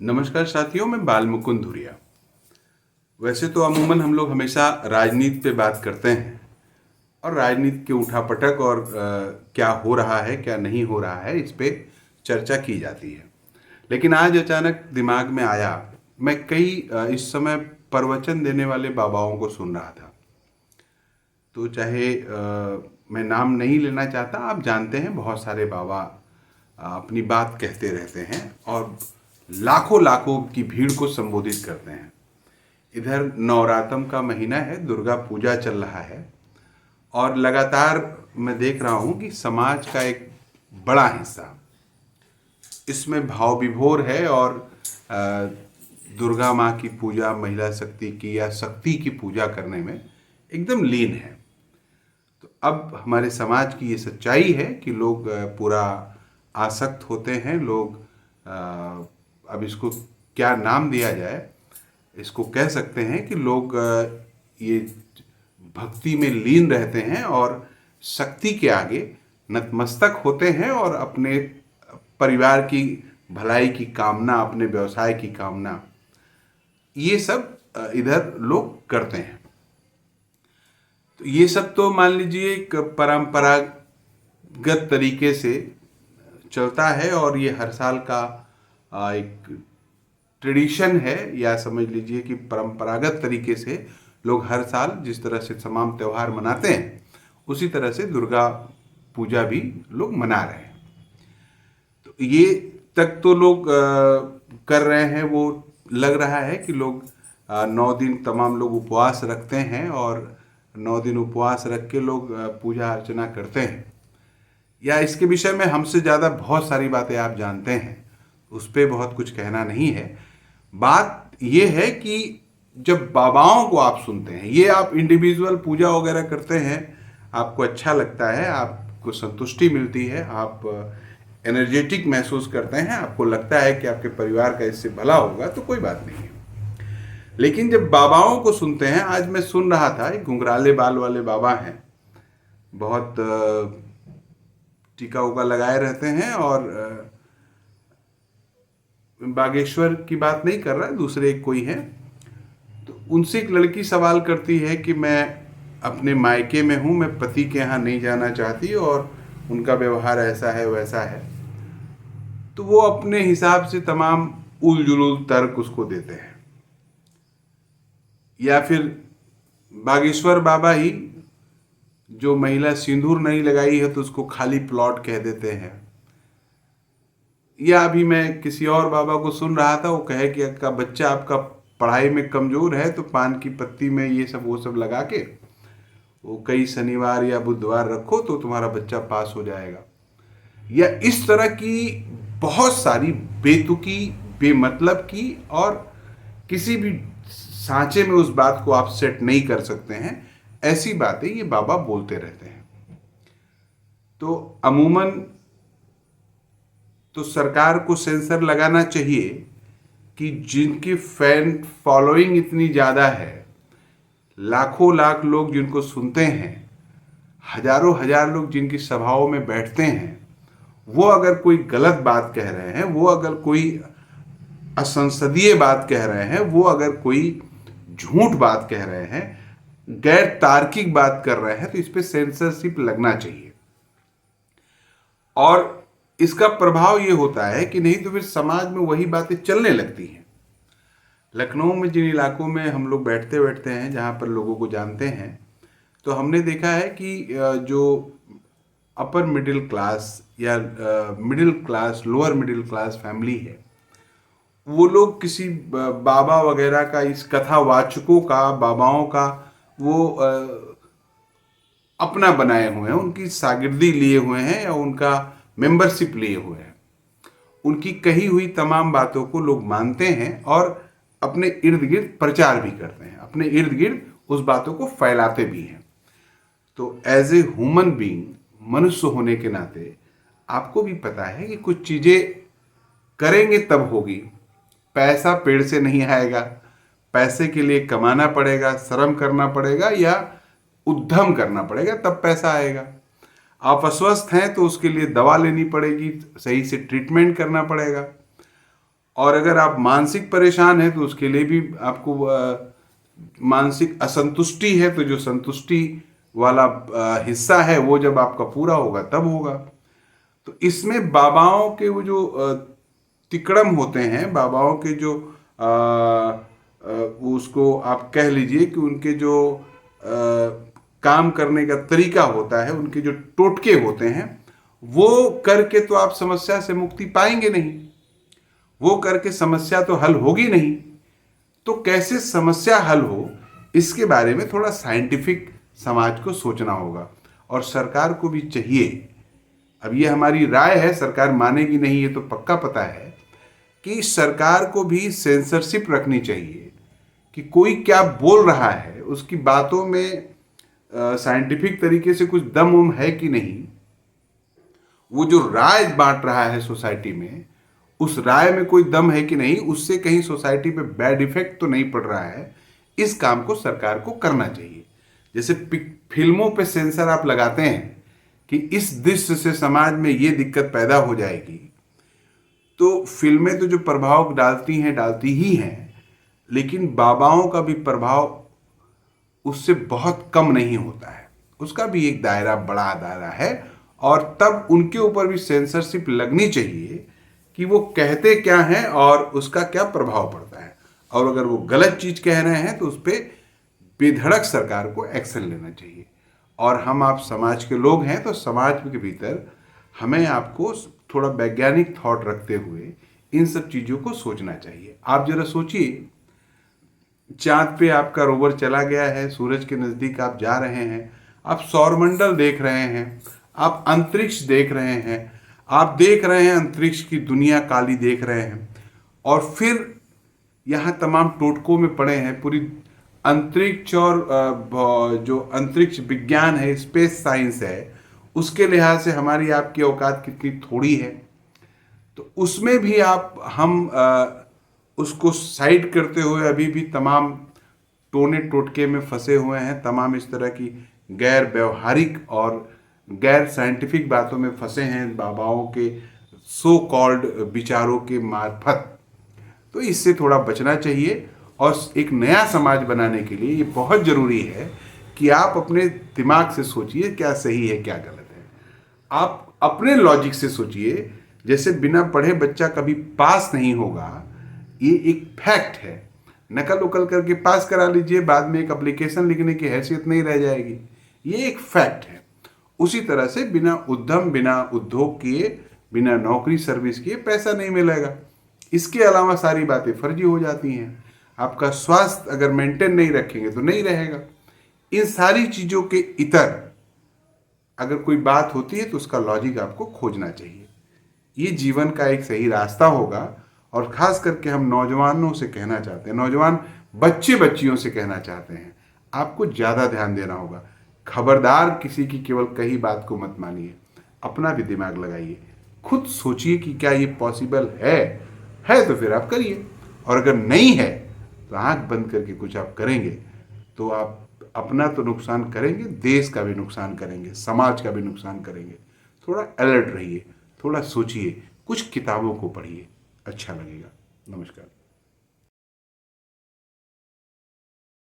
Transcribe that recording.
नमस्कार साथियों, मैं बाल मुकुंद धुरिया। वैसे तो अमूमन हम लोग हमेशा राजनीति पे बात करते हैं और राजनीति के उठापटक और क्या हो रहा है क्या नहीं हो रहा है इस पे चर्चा की जाती है। लेकिन आज अचानक दिमाग में आया, मैं कई इस समय प्रवचन देने वाले बाबाओं को सुन रहा था। तो चाहे मैं नाम नहीं लेना चाहता, आप जानते हैं बहुत सारे बाबा अपनी बात कहते रहते हैं और लाखों लाखों की भीड़ को संबोधित करते हैं। इधर नवरात्रम का महीना है, दुर्गा पूजा चल रहा है और लगातार मैं देख रहा हूँ कि समाज का एक बड़ा हिस्सा इसमें भाव विभोर है और दुर्गा माँ की पूजा, महिला शक्ति की या शक्ति की पूजा करने में एकदम लीन है। तो अब हमारे समाज की ये सच्चाई है कि लोग पूरा आसक्त होते हैं। लोग अब इसको क्या नाम दिया जाए, इसको कह सकते हैं कि लोग ये भक्ति में लीन रहते हैं और शक्ति के आगे नतमस्तक होते हैं और अपने परिवार की भलाई की कामना, अपने व्यवसाय की कामना, ये सब इधर लोग करते हैं। तो ये सब तो मान लीजिए एक परंपरागत तरीके से चलता है और ये हर साल का एक ट्रेडिशन है, या समझ लीजिए कि परंपरागत तरीके से लोग हर साल जिस तरह से तमाम त्यौहार मनाते हैं उसी तरह से दुर्गा पूजा भी लोग मना रहे हैं। तो ये तक तो लोग कर रहे हैं। वो लग रहा है कि लोग 9 दिन तमाम लोग उपवास रखते हैं और 9 दिन उपवास रख के लोग पूजा अर्चना करते हैं। या इसके विषय में हमसे ज़्यादा बहुत सारी बातें आप जानते हैं, उस पर बहुत कुछ कहना नहीं है। बात ये है कि जब बाबाओं को आप सुनते हैं, ये आप इंडिविजुअल पूजा वगैरह करते हैं, आपको अच्छा लगता है, आपको संतुष्टि मिलती है, आप एनर्जेटिक महसूस करते हैं, आपको लगता है कि आपके परिवार का इससे भला होगा, तो कोई बात नहीं है। लेकिन जब बाबाओं को सुनते हैं, आज मैं सुन रहा था, एक घुंघराले बाल वाले बाबा हैं, बहुत टीका उका लगाए रहते हैं और बागेश्वर की बात नहीं कर रहा है, दूसरे एक कोई है। तो उनसे एक लड़की सवाल करती है कि मैं अपने मायके में हूँ, मैं पति के यहाँ नहीं जाना चाहती और उनका व्यवहार ऐसा है वैसा है। तो वो अपने हिसाब से तमाम उल जुलूल तर्क उसको देते हैं। या फिर बागेश्वर बाबा ही, जो महिला सिंदूर नहीं लगाई है तो उसको खाली प्लॉट कह देते हैं। या अभी मैं किसी और बाबा को सुन रहा था, वो कहे कि आपका बच्चा आपका पढ़ाई में कमज़ोर है तो पान की पत्ती में ये सब वो सब लगा के वो कई शनिवार या बुधवार रखो तो तुम्हारा बच्चा पास हो जाएगा। या इस तरह की बहुत सारी बेतुकी, बेमतलब की और किसी भी सांचे में उस बात को आप सेट नहीं कर सकते हैं, ऐसी बातें ये बाबा बोलते रहते हैं। तो अमूमन तो सरकार को सेंसर लगाना चाहिए कि जिनकी फैन फॉलोइंग इतनी ज़्यादा है, लाखों लाख लोग जिनको सुनते हैं, हजारों हजार लोग जिनकी सभाओं में बैठते हैं, वो अगर कोई गलत बात कह रहे हैं, वो अगर कोई असंसदीय बात कह रहे हैं, वो अगर कोई झूठ बात कह रहे हैं, गैर तार्किक बात कर रहे हैं, तो इस पे सेंसरशिप लगना चाहिए। और इसका प्रभाव ये होता है कि नहीं तो फिर समाज में वही बातें चलने लगती हैं। लखनऊ में जिन इलाकों में हम लोग बैठते हैं, जहाँ पर लोगों को जानते हैं, तो हमने देखा है कि जो अपर मिडिल क्लास या middle class, lower middle class family है, वो लोग किसी बाबा वगैरह का, इस कथावाचकों का, बाबाओं का वो अपना बनाए हुए हैं, उनकी शागिर्दी लिए हुए हैं या उनका मेंबरशिप लिए हुए हैं। उनकी कही हुई तमाम बातों को लोग मानते हैं और अपने इर्द गिर्द प्रचार भी करते हैं, अपने इर्द गिर्द उस बातों को फैलाते भी हैं। तो एज ए ह्यूमन बीइंग, मनुष्य होने के नाते आपको भी पता है कि कुछ चीज़ें करेंगे तब होगी। पैसा पेड़ से नहीं आएगा, पैसे के लिए कमाना पड़ेगा, श्रम करना पड़ेगा या उद्यम करना पड़ेगा, तब पैसा आएगा। आप अस्वस्थ हैं तो उसके लिए दवा लेनी पड़ेगी, सही से ट्रीटमेंट करना पड़ेगा। और अगर आप मानसिक परेशान हैं तो उसके लिए भी आपको मानसिक असंतुष्टि है तो जो संतुष्टि वाला हिस्सा है वो जब आपका पूरा होगा तब होगा। तो इसमें बाबाओं के वो जो तिकड़म होते हैं, बाबाओं के जो वो उसको आप कह लीजिए कि उनके जो काम करने का तरीका होता है, उनके जो टोटके होते हैं, वो करके तो आप समस्या से मुक्ति पाएंगे नहीं, वो करके समस्या तो हल होगी नहीं। तो कैसे समस्या हल हो, इसके बारे में थोड़ा साइंटिफिक समाज को सोचना होगा और सरकार को भी चाहिए। अब ये हमारी राय है, सरकार मानेगी नहीं ये तो पक्का पता है, कि सरकार को भी सेंसरशिप रखनी चाहिए कि कोई क्या बोल रहा है, उसकी बातों में साइंटिफिक तरीके से कुछ दम उम है कि नहीं, वो जो राय बांट रहा है सोसाइटी में, उस राय में कोई दम है कि नहीं, उससे कहीं सोसाइटी पे बैड इफेक्ट तो नहीं पड़ रहा है। इस काम को सरकार को करना चाहिए। जैसे फिल्मों पे सेंसर आप लगाते हैं कि इस दृश्य से समाज में ये दिक्कत पैदा हो जाएगी, तो फिल्में तो जो प्रभाव डालती ही हैं, लेकिन बाबाओं का भी प्रभाव उससे बहुत कम नहीं होता है, उसका भी एक दायरा, बड़ा दायरा है। और तब उनके ऊपर भी सेंसरशिप लगनी चाहिए कि वो कहते क्या हैं और उसका क्या प्रभाव पड़ता है। और अगर वो गलत चीज कह रहे हैं तो उस पर बेधड़क सरकार को एक्शन लेना चाहिए। और हम आप समाज के लोग हैं, तो समाज के भीतर हमें आपको थोड़ा वैज्ञानिक थॉट रखते हुए इन सब चीज़ों को सोचना चाहिए। आप जरा सोचिए, चांद पे आपका रोवर चला गया है, सूरज के नज़दीक आप जा रहे हैं, आप सौरमंडल देख रहे हैं, आप अंतरिक्ष देख रहे हैं, आप देख रहे हैं अंतरिक्ष की दुनिया काली देख रहे हैं, और फिर यहाँ तमाम टोटकों में पड़े हैं। पूरी अंतरिक्ष और जो अंतरिक्ष विज्ञान है, स्पेस साइंस है, उसके लिहाज से हमारी आपकी औकात कितनी थोड़ी है। तो उसमें भी हम उसको साइड करते हुए अभी भी तमाम टोने टोटके में फंसे हुए हैं, तमाम इस तरह की गैर व्यवहारिक और गैर साइंटिफिक बातों में फंसे हैं बाबाओं के सो कॉल्ड विचारों के मार्फत। तो इससे थोड़ा बचना चाहिए। और एक नया समाज बनाने के लिए ये बहुत ज़रूरी है कि आप अपने दिमाग से सोचिए क्या सही है क्या गलत है। आप अपने लॉजिक से सोचिए। जैसे बिना पढ़े बच्चा कभी पास नहीं होगा, ये एक फैक्ट है। नकल उकल करके पास करा लीजिए, बाद में एक एप्लीकेशन लिखने की हैसियत नहीं रह जाएगी, ये एक फैक्ट है। उसी तरह से बिना उद्यम, बिना उद्योग किए, बिना नौकरी सर्विस किए पैसा नहीं मिलेगा। इसके अलावा सारी बातें फर्जी हो जाती हैं। आपका स्वास्थ्य अगर मेंटेन नहीं रखेंगे तो नहीं रहेगा। इन सारी चीज़ों के इतर अगर कोई बात होती है तो उसका लॉजिक आपको खोजना चाहिए। ये जीवन का एक सही रास्ता होगा। और ख़ास करके हम नौजवानों से कहना चाहते हैं, नौजवान बच्चे बच्चियों से कहना चाहते हैं, आपको ज़्यादा ध्यान देना होगा। खबरदार किसी की केवल कही बात को मत मानिए, अपना भी दिमाग लगाइए, खुद सोचिए कि क्या ये पॉसिबल है तो फिर आप करिए। और अगर नहीं है तो आंख बंद करके कुछ आप करेंगे तो आप अपना तो नुकसान करेंगे, देश का भी नुकसान करेंगे, समाज का भी नुकसान करेंगे। थोड़ा अलर्ट रहिए, थोड़ा सोचिए, कुछ किताबों को पढ़िए, अच्छा लगेगा। नमस्कार।